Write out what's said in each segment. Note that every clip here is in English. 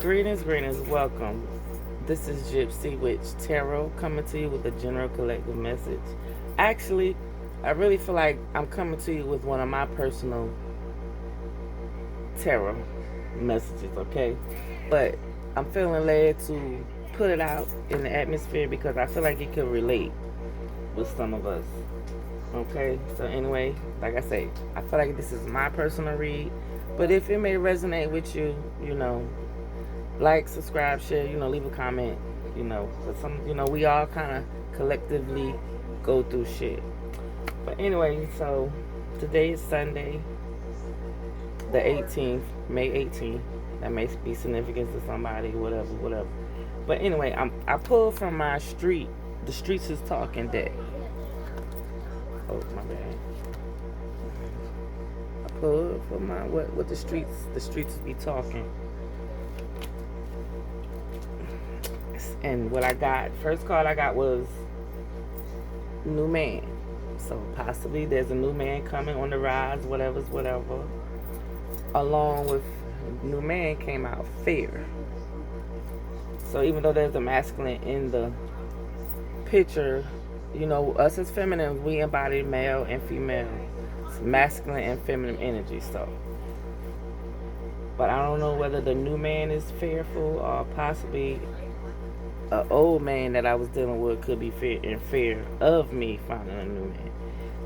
Greetings, greetings, welcome. This is Gyp-C Tarot coming to you with a general collective message. Actually, I really feel like I'm coming to you with one of my personal tarot messages, okay? But I'm feeling led to put it out in the atmosphere because I feel like it could relate with some of us. Okay, so anyway, like I say, I feel like this is my personal read, but if it may resonate with you, like, subscribe, share, leave a comment, but we all kind of collectively go through shit. But anyway, so today is Sunday, the 18th, May 18th. That may be significant to somebody, whatever. But anyway, I pulled from my street, the Streets is Talking deck. Oh, my bad. I pulled from my, what the streets be talking. And what I got, first card I got was new man. So possibly there's a new man coming on the rise, whatever. Along with new man came out fear. So even though there's a masculine in the picture, us as feminine, we embody male and female. It's masculine and feminine energy, so. But I don't know whether the new man is fearful or possibly an old man that I was dealing with could be in fear of me finding a new man.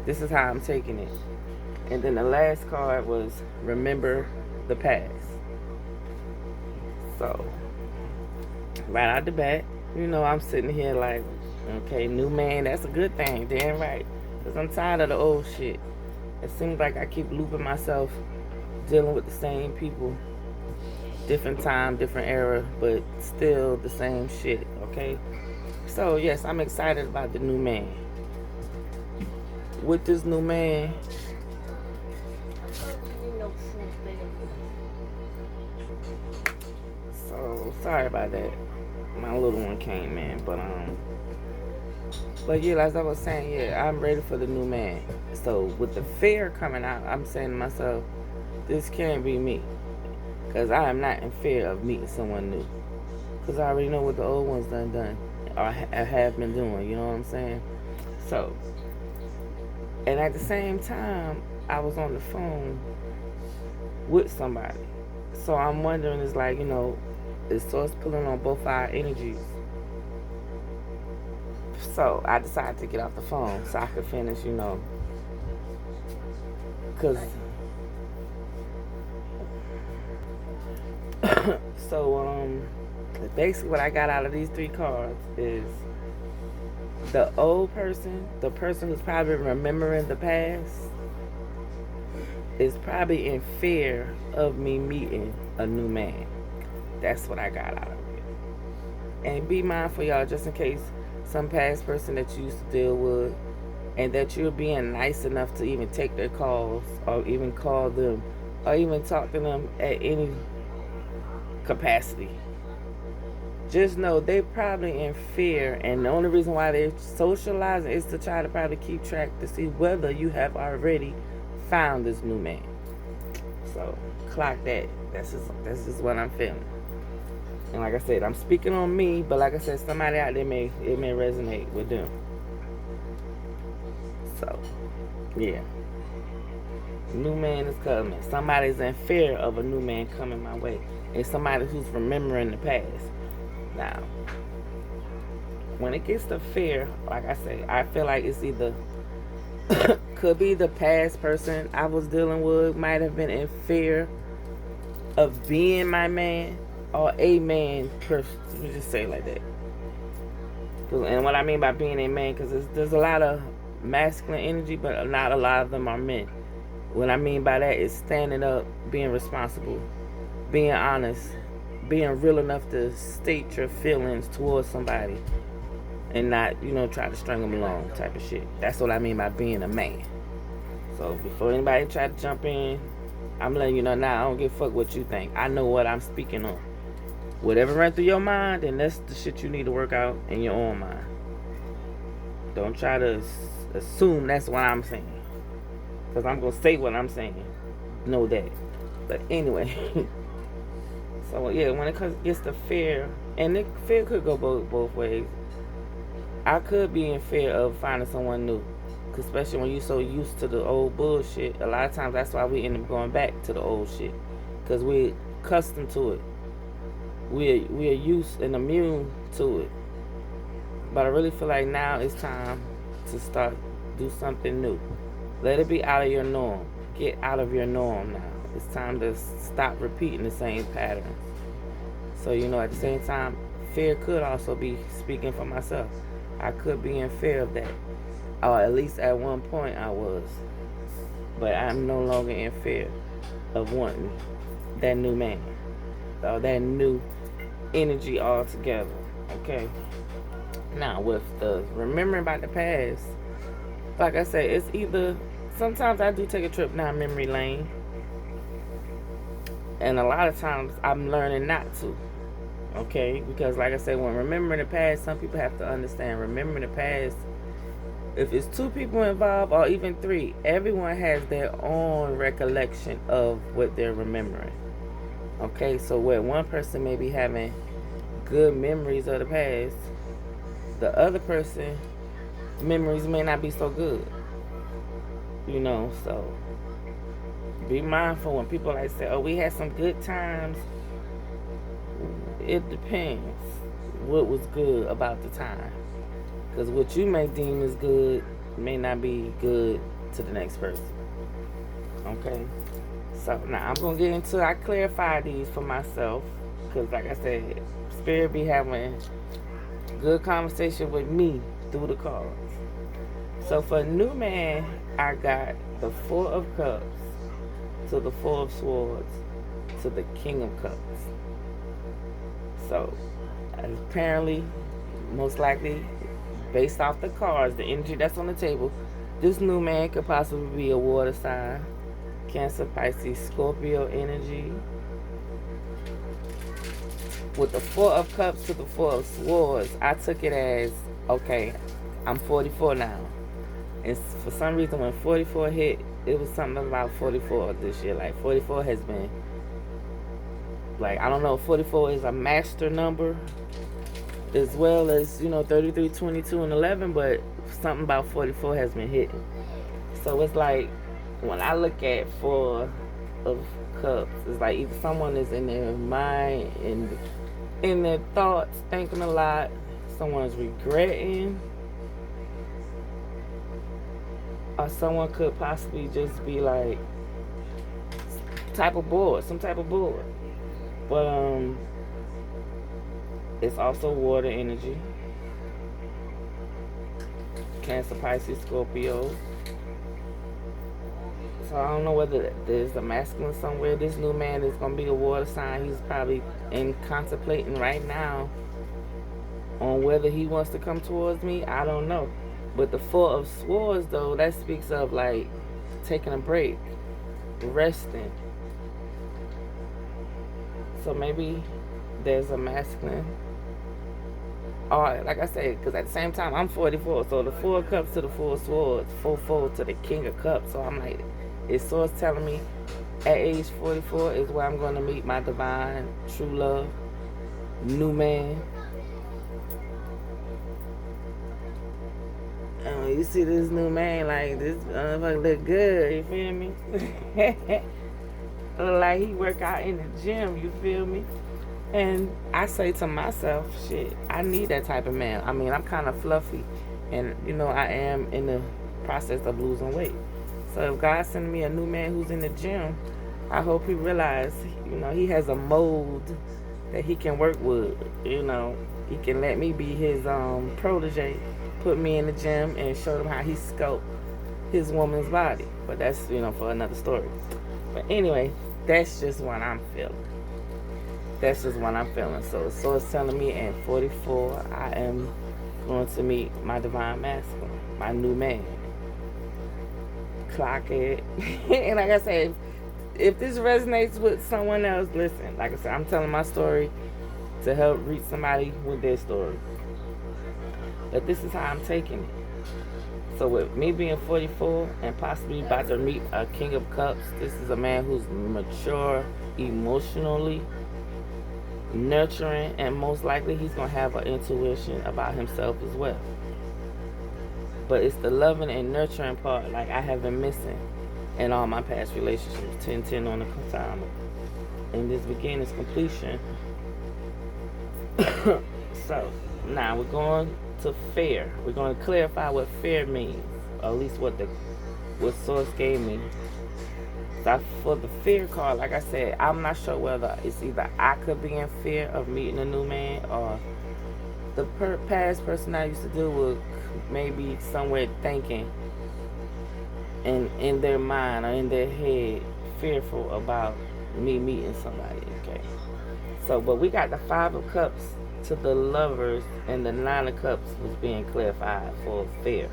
This is how I'm taking it. And then the last card was remember the past. So, right out the bat, I'm sitting here like, okay, new man, that's a good thing, damn right. Because I'm tired of the old shit. It seems like I keep looping myself, dealing with the same people. Different time, different era, but still the same shit, okay? So, yes, I'm excited about the new man. With this new man, so, sorry about that. My little one came in, but yeah, as I was saying, yeah, I'm ready for the new man. So, with the fear coming out, I'm saying to myself, this can't be me. Because I am not in fear of meeting someone new. Because I already know what the old ones done or have been doing, you know what I'm saying? So, and at the same time, I was on the phone with somebody. So I'm wondering, it's like, is source pulling on both our energies? So I decided to get off the phone so I could finish, because so basically what I got out of these three cards is the old person, the person who's probably remembering the past, is probably in fear of me meeting a new man. That's what I got out of it. And be mindful, y'all, just in case some past person that you used to deal with, and that you're being nice enough to even take their calls or even call them or even talk to them at any capacity. Just know they're probably in fear, and the only reason why they're socializing is to try to probably keep track to see whether you have already found this new man. So clock that. This is what I'm feeling. And like I said, I'm speaking on me, but like I said, somebody out there it may resonate with them. So yeah. New man is coming. Somebody's in fear of a new man coming my way. And somebody who's remembering the past. Now, when it gets to fear, like I say, I feel like it's either could be the past person I was dealing with might have been in fear of being my man, or a man person. Let me just say it like that. And what I mean by being a man, because there's a lot of masculine energy, but not a lot of them are men. What I mean by that is standing up, being responsible, being honest, being real enough to state your feelings towards somebody and not, try to string them along type of shit. That's what I mean by being a man. So before anybody try to jump in, I'm letting you know now, I don't give a fuck what you think. I know what I'm speaking on. Whatever ran through your mind, then that's the shit you need to work out in your own mind. Don't try to assume that's what I'm saying. Because I'm going to say what I'm saying. Know that. But anyway, So yeah, when it gets to fear, and fear could go both ways. I could be in fear of finding someone new, especially when you're so used to the old bullshit. A lot of times that's why we end up going back to the old shit, because we're accustomed to it. We're used and immune to it. But I really feel like now it's time to start do something new. Let it be out of your norm. Get out of your norm now. It's time to stop repeating the same patterns. So, at the same time, fear could also be speaking for myself. I could be in fear of that. Or at least at one point I was. But I'm no longer in fear of wanting that new man. Or that new energy altogether. Okay? Now, with the remembering about the past, like I said, it's either... Sometimes I do take a trip down memory lane. And a lot of times I'm learning not to. Okay? Because like I said, when remembering the past, some people have to understand, remembering the past, if it's 2 people involved or even 3, everyone has their own recollection of what they're remembering. Okay? So where one person may be having good memories of the past, the other person, memories may not be so good. So be mindful when people say, oh, we had some good times. It depends what was good about the time. Because what you may deem as good may not be good to the next person. Okay? So now I'm going to get into, I clarify these for myself. Because like I said, Spirit be having good conversation with me through the cards. So for new man, I got the 4 of Cups to the 4 of Swords to the King of Cups. So apparently, most likely, based off the cards, the energy that's on the table, this new man could possibly be a water sign. Cancer, Pisces, Scorpio energy. With the 4 of Cups to the 4 of Swords, I took it as, okay, I'm 44 now. And for some reason, when 44 hit, it was something about 44 this year. Like, 44 has been, like, I don't know if 44 is a master number, as well as, 33, 22, and 11, but something about 44 has been hitting. So it's like, when I look at 4 of Cups, it's like either someone is in their mind and in their thoughts, thinking a lot, someone's regretting, or someone could possibly just be like some type of bored. But it's also water energy. Cancer, Pisces, Scorpio. So I don't know whether there's a masculine somewhere. This new man is going to be a water sign. He's probably contemplating right now on whether he wants to come towards me. I don't know. But the 4 of Swords, though, that speaks of, like, taking a break, resting. So maybe there's a masculine. Or, like I said, because at the same time, I'm 44. So the 4 of Cups to the 4 of Swords, 4 to the King of Cups. So I'm like, it's Swords telling me at age 44 is where I'm going to meet my divine, true love, new man. You see this new man, like, this motherfucker look good, you feel me? Look like he work out in the gym, you feel me? And I say to myself, shit, I need that type of man. I mean, I'm kind of fluffy, and, I am in the process of losing weight. So if God sends me a new man who's in the gym, I hope he realizes, he has a mold that he can work with, He can let me be his protege. Put me in the gym and show him how he sculpt his woman's body. But that's, for another story. But anyway, that's just what I'm feeling. So it's telling me at 44, I am going to meet my divine masculine, my new man. Clock it. And like I said, if this resonates with someone else, listen. Like I said, I'm telling my story to help reach somebody with their story. But this is how I'm taking it. So with me being 44 and possibly about to meet a King of Cups, this is a man who's mature emotionally. nurturing, and most likely he's going to have an intuition about himself as well. But it's the loving and nurturing part, like I have been missing in all my past relationships. 10-10 on the timer. And this beginning's completion. So, now we're going to fear. We're going to clarify what fear means, or at least what source gave me. So for the fear card, like I said, I'm not sure whether it's either I could be in fear of meeting a new man, or the past person I used to deal with maybe somewhere thinking and in their mind or in their head fearful about me meeting somebody. Okay, so but we got the 5 of Cups to the Lovers, and the 9 of Cups was being clarified for fear.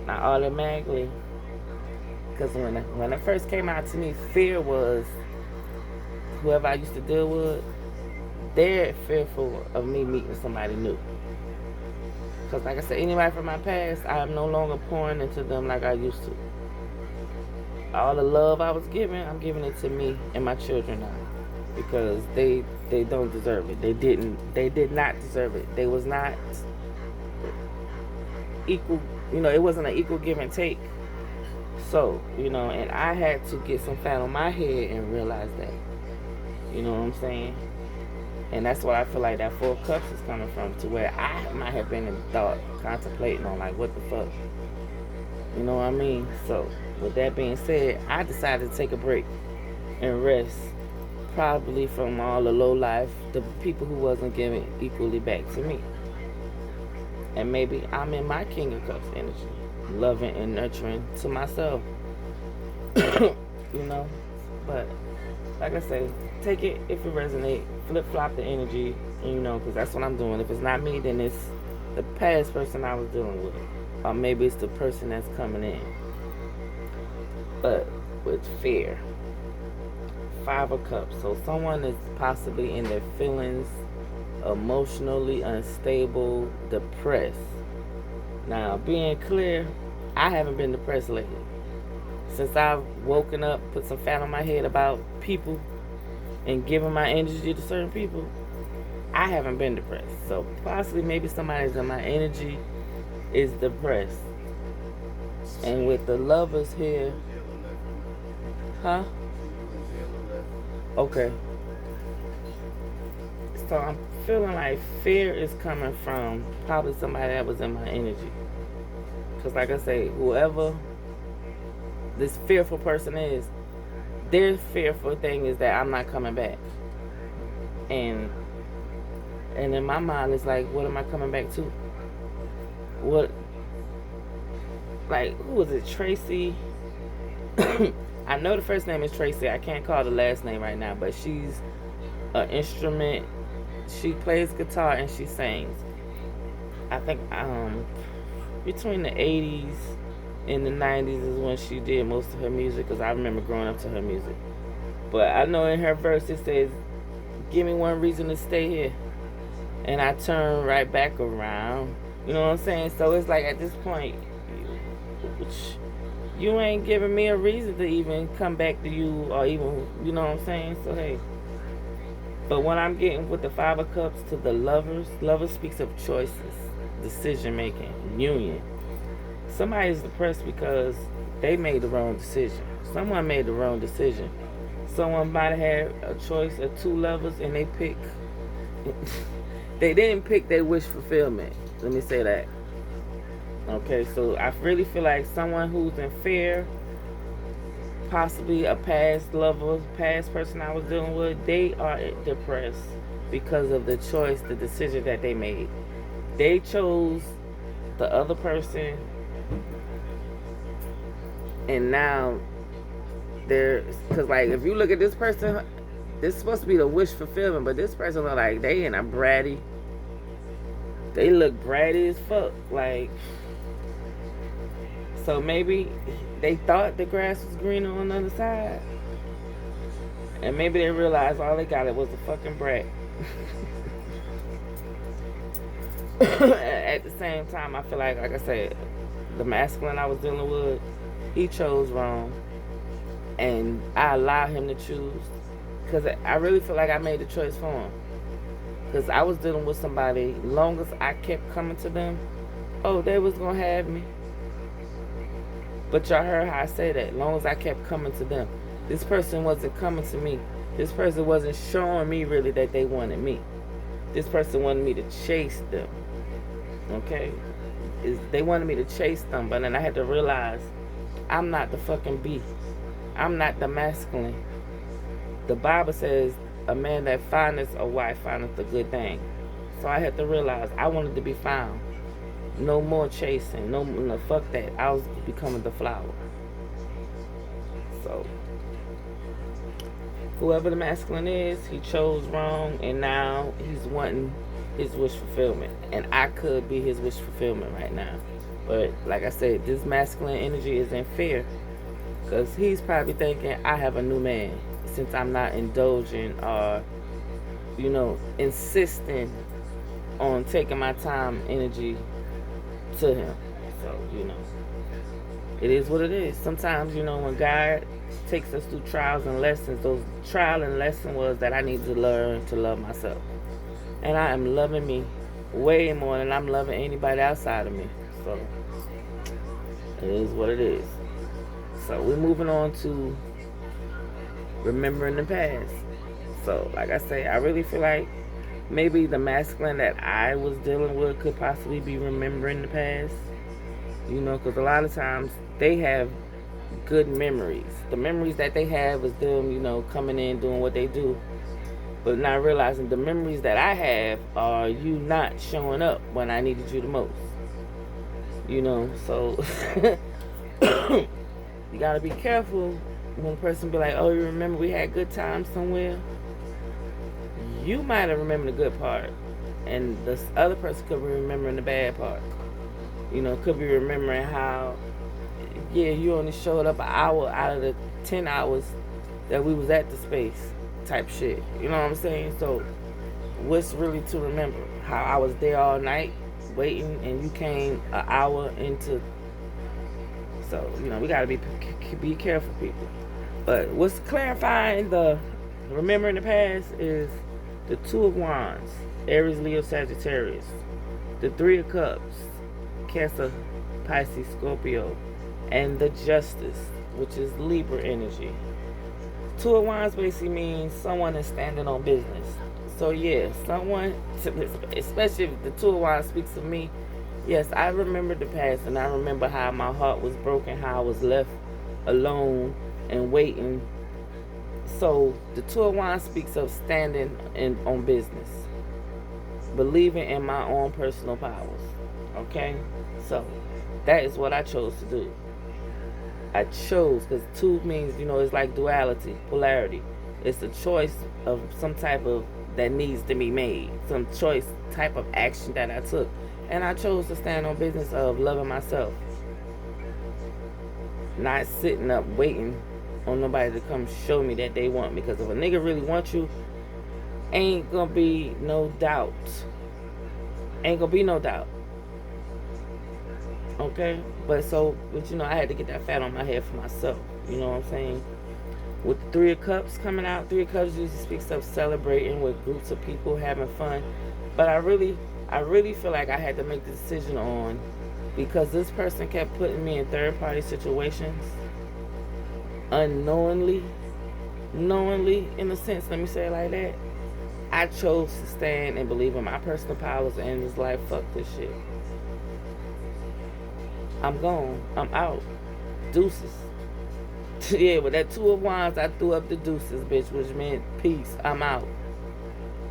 Now automatically, because when it first came out to me, fear was whoever I used to deal with, they're fearful of me meeting somebody new. Because like I said, anybody from my past, I am no longer pouring into them like I used to. All the love I was giving, I'm giving it to me and my children now. Because they don't deserve it. They did not deserve it. They was not equal, it wasn't an equal give and take. So, and I had to get some fat on my head and realize that. You know what I'm saying? And that's what I feel like that 4 of Cups is coming from, to where I might have been in thought, contemplating on like, what the fuck? You know what I mean? So, with that being said, I decided to take a break and rest, probably from all the low life, the people who wasn't giving equally back to me. And maybe I'm in my King of Cups energy, loving and nurturing to myself. But like I say, take it if it resonates, flip-flop the energy, because that's what I'm doing. If it's not me, then it's the past person I was dealing with, or maybe it's the person that's coming in. But with fear, 5 of Cups, so someone is possibly in their feelings, emotionally unstable, depressed. Now, being clear, I haven't been depressed lately. Since I've woken up, put some fat on my head about people and giving my energy to certain people, I haven't been depressed. So possibly maybe somebody's in my energy is depressed. And with the Lovers here, huh? Okay. So I'm feeling like fear is coming from probably somebody that was in my energy. Because like I say, whoever this fearful person is, their fearful thing is that I'm not coming back. And in my mind, it's like, what am I coming back to? What, like, who was it? Tracy? I know the first name is Tracy. I can't call the last name right now, but she's an instrument. She plays guitar and she sings. I think between the 80s and the 90s is when she did most of her music, because I remember growing up to her music. But I know in her verse it says, give me one reason to stay here, and I turn right back around. You know what I'm saying? So it's like at this point, you ain't giving me a reason to even come back to you, or even, you know what I'm saying? So hey. But when I'm getting with the 5 of Cups to the Lovers speaks of choices, decision making, union. Somebody's depressed because they made the wrong decision. Someone made the wrong decision. Someone might have had a choice of 2 lovers and they pick. They didn't pick their wish fulfillment. Let me say that. Okay, so I really feel like someone who's in fear, possibly a past lover, past person I was dealing with, they are depressed because of the choice, the decision that they made. They chose the other person, and now because like if you look at this person, this is supposed to be the wish fulfillment, but this person look like they in a bratty. They look bratty as fuck, like. So maybe they thought the grass was greener on the other side, and maybe they realized all they got was a fucking brat. At the same time, I feel like I said, the masculine I was dealing with, he chose wrong, and I allowed him to choose, because I really feel like I made the choice for him. Because I was dealing with somebody, long as I kept coming to them, oh, they was going to have me. But y'all heard how I say that. Long as I kept coming to them. This person wasn't coming to me. This person wasn't showing me really that they wanted me. This person wanted me to chase them. Okay? They wanted me to chase them. But then I had to realize, I'm not the fucking beast. I'm not the masculine. The Bible says, a man that findeth a wife findeth a good thing. So I had to realize I wanted to be found. No more chasing. No, fuck that. I was becoming the flower. So, whoever the masculine is, he chose wrong, and now he's wanting his wish fulfillment. And I could be his wish fulfillment right now. But, like I said, this masculine energy is in fear. Because he's probably thinking, I have a new man. Since I'm not indulging or, insisting on taking my time, energy to him. So, it is what it is. Sometimes, when God takes us through trials and lessons, those trial and lesson was that I need to learn to love myself. And I am loving me way more than I'm loving anybody outside of me. So, it is what it is. So, we're moving on to remembering the past. So, like I say, I really feel like maybe the masculine that I was dealing with could possibly be remembering the past. Because a lot of times they have good memories. The memories that they have is them, coming in, doing what they do. But not realizing the memories that I have are you not showing up when I needed you the most. So you gotta be careful when a person be like, oh, you remember we had good times somewhere? You might have remembered the good part, and this other person could be remembering the bad part. Could be remembering how, you only showed up an hour out of the 10 hours that we was at the space type shit. You know what I'm saying? So, what's really to remember? How I was there all night waiting, and you came an hour into. So, we gotta be careful, people. But what's clarifying the remembering the past is the Two of Wands, Aries, Leo, Sagittarius. The Three of Cups, Cancer, Pisces, Scorpio. And the Justice, which is Libra energy. Two of Wands basically means someone is standing on business. So yeah, someone, especially if the Two of Wands speaks of me, yes, I remember the past, and I remember how my heart was broken, how I was left alone and waiting. So the Two of Wands speaks of standing on business, believing in my own personal powers. Okay, so that is what I chose to do. I chose, because two means, it's like duality, polarity. It's a choice of some type of that needs to be made, some choice type of action that I took, and I chose to stand on business of loving myself, not sitting up waiting on nobody to come show me that they want me. Because if a nigga really wants you, ain't gonna be no doubt. Okay? But I had to get that fat on my head for myself. You know what I'm saying? With the Three of Cups coming out, Three of Cups usually speaks of celebrating with groups of people, having fun. But I really feel like I had to make the decision on, because this person kept putting me in third-party situations, unknowingly, knowingly, in a sense, let me say it like that. I chose to stand and believe in my personal powers and just like, fuck this shit. I'm gone. I'm out. Deuces. Yeah, with that Two of Wands, I threw up the deuces, bitch, which meant peace. I'm out.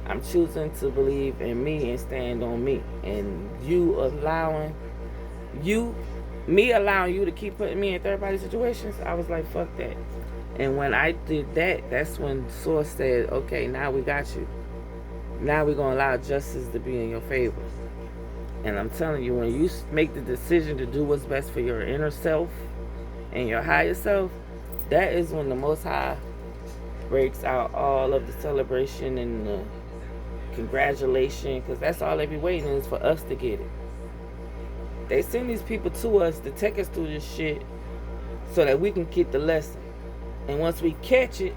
I'm choosing to believe in me and stand on me. And allowing you to keep putting me in third-party situations, I was like, fuck that. And when I did that, that's when Source said, okay, now we got you. Now we're going to allow justice to be in your favor. And I'm telling you, when you make the decision to do what's best for your inner self and your higher self, that is when the Most High breaks out all of the celebration and the congratulation, because that's all they be waiting is for us to get it. They send these people to us to take us through this shit so that we can get the lesson. And once we catch it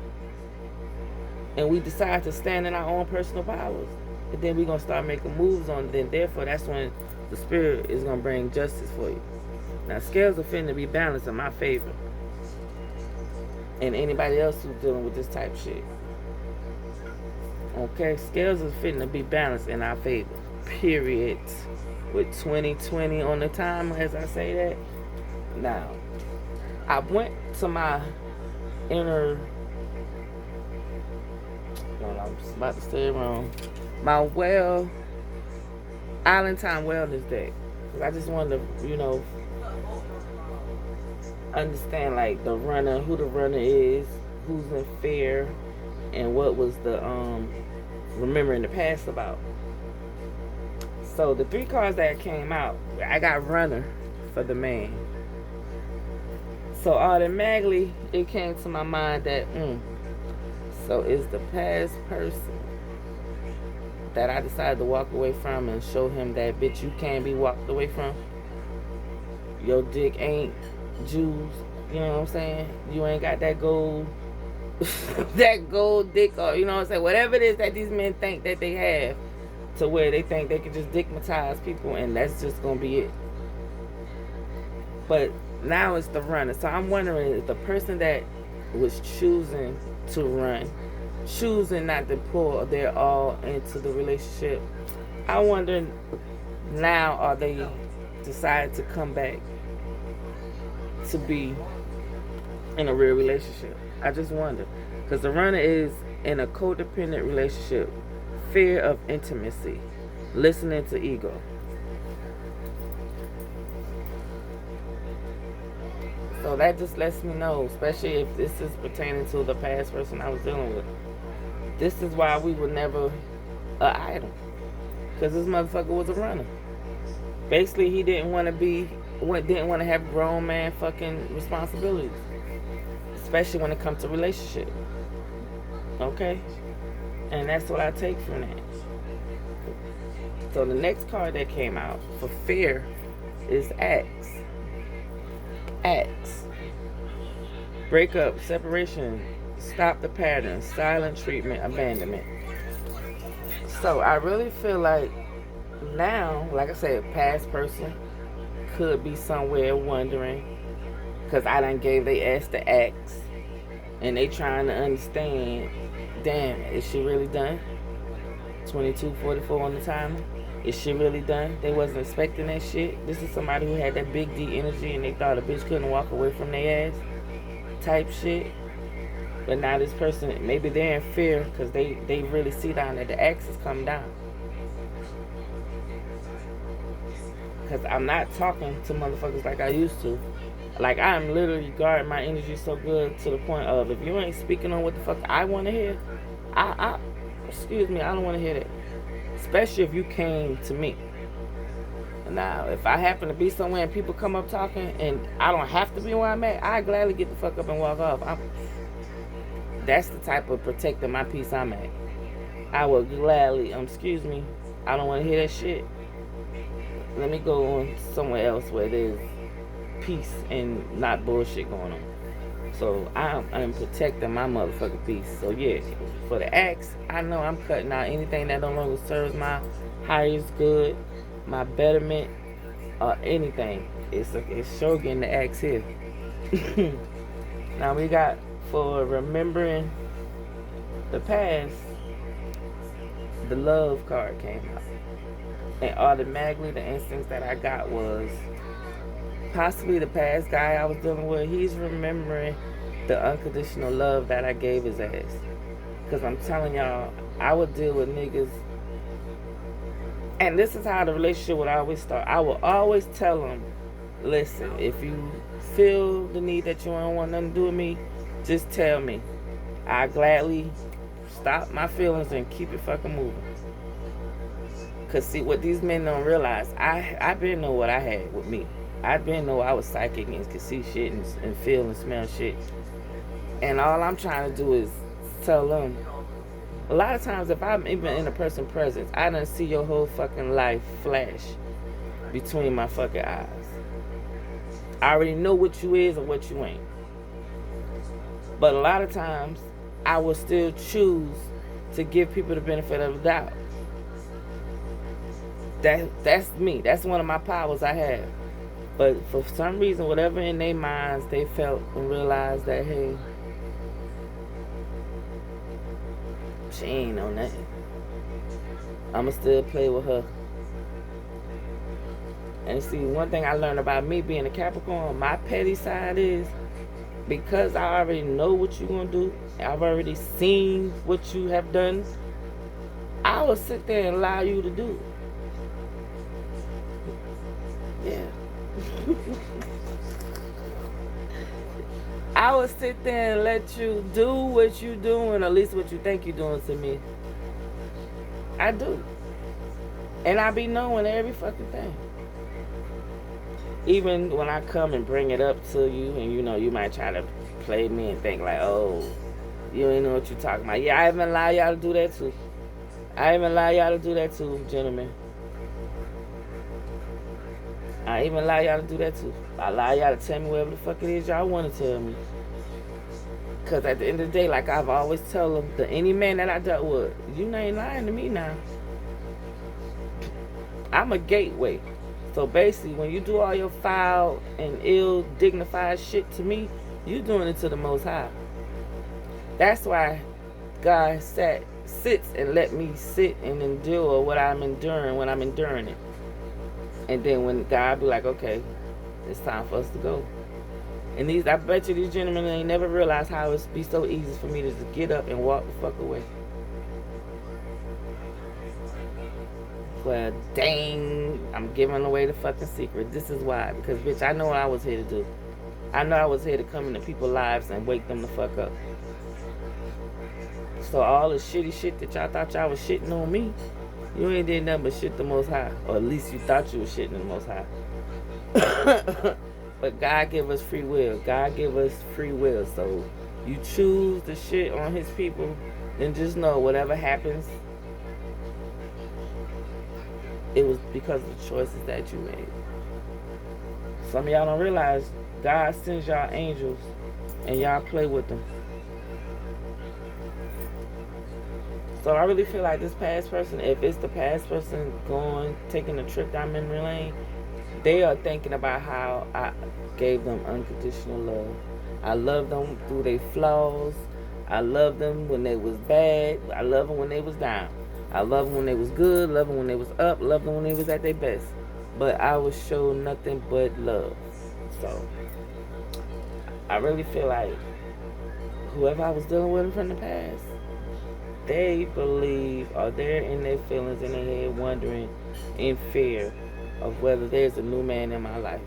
and we decide to stand in our own personal powers, And then we're going to start making moves on it. Then therefore, that's when the spirit is going to bring justice for you. Now, scales are finna be balanced in my favor. And anybody else who's dealing with this type of shit. Okay, scales are finna be balanced in our favor. Period. With 2020 on the time, as I say that. Now, I went to my inner, I'm about to say it wrong, my Island Time Wellness Day. I just wanted to, understand like the runner, who the runner is, who's in fear, and what was the remembering the past about. So the 3 cards that came out, I got runner for the man. So automatically it came to my mind that so is the past person that I decided to walk away from and show him that bitch you can't be walked away from. Your dick ain't Jews, you know what I'm saying? You ain't got that gold that gold dick, or you know what I'm saying, whatever it is that these men think that they have, to where they think they can just dickmatize people and that's just gonna be it. But now it's the runner. So I'm wondering if the person that was choosing to run, choosing not to pour their all into the relationship, I wonder now, are they decided to come back to be in a real relationship? I just wonder. Because the runner is in a codependent relationship, fear of intimacy, listening to ego. So that just lets me know, especially if this is pertaining to the past person I was dealing with, this is why we were never an item. Because this motherfucker was a runner. Basically, he didn't want to have grown man fucking responsibilities. Especially when it comes to relationship. Okay? And that's what I take from that. So the next card that came out for fear is Axe. Axe. Breakup, separation, stop the pattern, silent treatment, abandonment. So I really feel like now, like I said, past person could be somewhere wondering, because I done gave they ass the axe, and they trying to understand, damn, is she really done? 22:44 on the timer. Is she really done? They wasn't expecting that shit. This is somebody who had that big D energy and they thought a bitch couldn't walk away from their ass type shit. But now this person, maybe they're in fear because they really see down that the axe is coming down. Because I'm not talking to motherfuckers like I used to. Like, I'm literally guarding my energy so good to the point of, if you ain't speaking on what the fuck I want to hear, excuse me, I don't want to hear that. Especially if you came to me. Now, if I happen to be somewhere and people come up talking and I don't have to be where I'm at, I gladly get the fuck up and walk off. That's the type of protecting my peace I'm at. I will gladly, excuse me, I don't want to hear that shit. Let me go on somewhere else where there's peace and not bullshit going on. So I'm protecting my motherfucking peace. So yeah, for the axe, I know I'm cutting out anything that no longer serves my highest good, my betterment, or anything. It's sure getting the axe here. Now we got, for remembering the past, the love card came out. And automatically the instincts that I got was possibly the past guy I was dealing with, he's remembering the unconditional love that I gave his ass. Because I'm telling y'all, I would deal with niggas. And this is how the relationship would always start. I would always tell them, listen, if you feel the need that you don't want nothing to do with me, just tell me. I gladly stop my feelings and keep it fucking moving. Because see, what these men don't realize, I been know what I had with me. I been know I was psychic and could see shit and feel and smell shit. And all I'm trying to do is tell them. A lot of times, if I'm even in a person's presence, I done see your whole fucking life flash between my fucking eyes. I already know what you is and what you ain't. But a lot of times, I will still choose to give people the benefit of the doubt. That's me. That's one of my powers I have. But for some reason, whatever in their minds, they felt and realized that, hey, she ain't on that. I'ma still play with her. And see, one thing I learned about me being a Capricorn, my petty side is, because I already know what you're gonna do, I've already seen what you have done, I will sit there and allow you to do it. Yeah. I will sit there and let you do what you're doing, or at least what you think you're doing to me. I do. And I be knowing every fucking thing. Even when I come and bring it up to you, and you know, you might try to play me and think like, oh, you ain't know what you're talking about. Yeah, I even allow y'all to do that too. I even allow y'all to do that too, gentlemen. I even allow y'all to do that too. I allow y'all to tell me whatever the fuck it is y'all want to tell me. Because at the end of the day, like I've always told them, to any man that I dealt with, you ain't lying to me now. I'm a gateway. So basically, when you do all your foul and ill dignified shit to me, you doing it to the Most High. That's why God sits and let me sit and endure what I'm enduring when I'm enduring it. And then when God be like, okay, it's time for us to go. And I bet you these gentlemen ain't never realized how it be so easy for me to just get up and walk the fuck away. Well, dang, I'm giving away the fucking secret. This is why. Because, bitch, I know what I was here to do. I know I was here to come into people's lives and wake them the fuck up. So all the shitty shit that y'all thought y'all was shitting on me, you ain't did nothing but shit the Most High. Or at least you thought you was shitting the Most High. But God give us free will. God give us free will. So you choose the shit on his people, then just know whatever happens, it was because of the choices that you made. Some of y'all don't realize God sends y'all angels and y'all play with them. So I really feel like this past person, if it's the past person taking a trip down memory lane, they are thinking about how I gave them unconditional love. I love them through their flaws. I love them when they was bad. I love them when they was down. I love them when they was good. Love them when they was up. Love them when they was at their best. But I was shown nothing but love. So I really feel like whoever I was dealing with from the past, they believe, or they're in their feelings in their head wondering in fear of whether there's a new man in my life.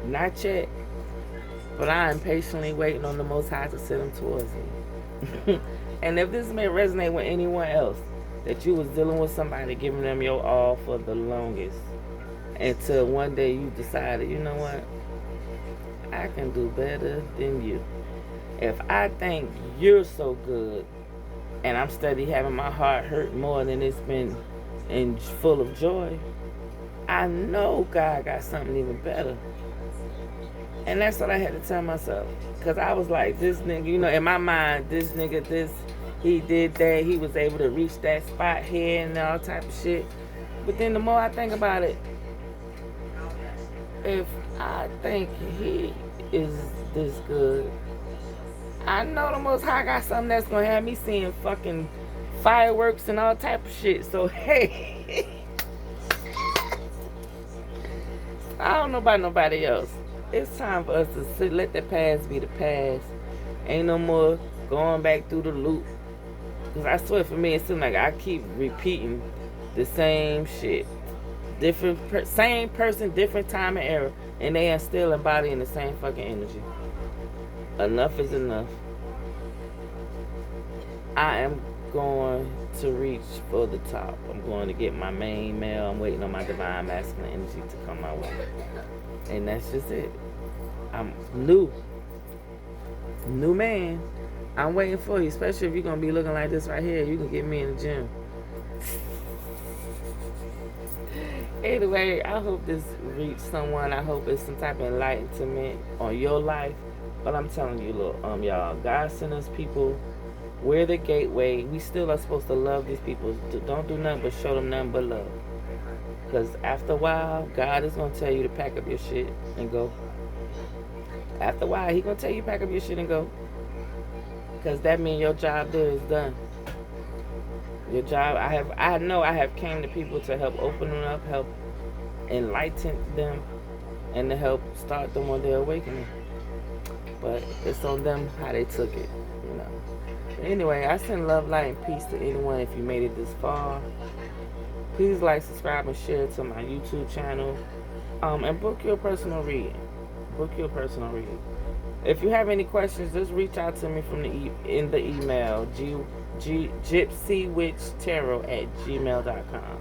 Not yet, but I am patiently waiting on the Most High to send him towards me. And if this may resonate with anyone else, that you was dealing with somebody giving them your all for the longest, until one day you decided, you know what, I can do better than you. If I think you're so good, and I'm steady having my heart hurt more than it's been and full of joy, I know God got something even better. And that's what I had to tell myself. Because I was like, this nigga, you know, in my mind, this nigga, he did that, he was able to reach that spot here and all type of shit. But then the more I think about it, if I think he is this good, I know the Most High got something that's going to have me seeing fucking fireworks and all type of shit. So, hey, I don't know about nobody else. It's time for us to let the past be the past. Ain't no more going back through the loop. Because I swear for me, it seems like I keep repeating the same shit. Same person, different time and era. And they are still embodying the same fucking energy. Enough is enough. I am going to reach for the top. I'm going to get my main male. I'm waiting on my divine masculine energy to come my way. And that's just it. I'm new man. I'm waiting for you, especially if you're going to be looking like this right here. You can get me in the gym. Anyway, I hope this reached someone. I hope it's some type of enlightenment on your life. But I'm telling you, look, y'all, God sent us people We're the gateway. We still are supposed to love these people. Don't do nothing but show them nothing but love. Because after a while, God is going to tell you to pack up your shit and go. After a while, He going to tell you to pack up your shit and go. Because that means your job there is done. Your job, I know I have came to people to help open them up, help enlighten them, and to help start them on their awakening. But it's on them how they took it, you know. Anyway, I send love, light, and peace to anyone. If you made it this far, please like, subscribe, and share to my YouTube channel. And book your personal reading. Book your personal reading. If you have any questions, just reach out to me from in the email GYPCWITCHTAROT@gmail.com.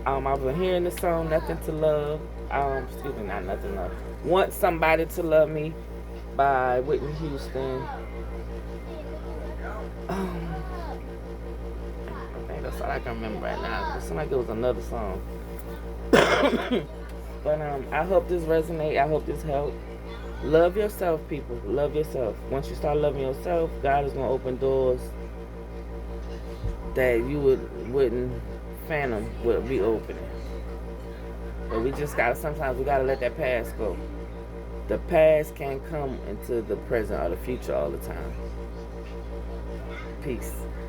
I've been hearing the song "Nothing to Love." Excuse me, not "Nothing to Love." "Want Somebody to Love Me" by Whitney Houston. I think that's all I can remember right now. It seemed like it was another song. But I hope this resonate. I hope this help. Love yourself, people. Love yourself. Once you start loving yourself, God is gonna open doors that you wouldn't fathom would be opening. But we just sometimes we gotta let that past go. The past can't come into the present or the future all the time. Peace.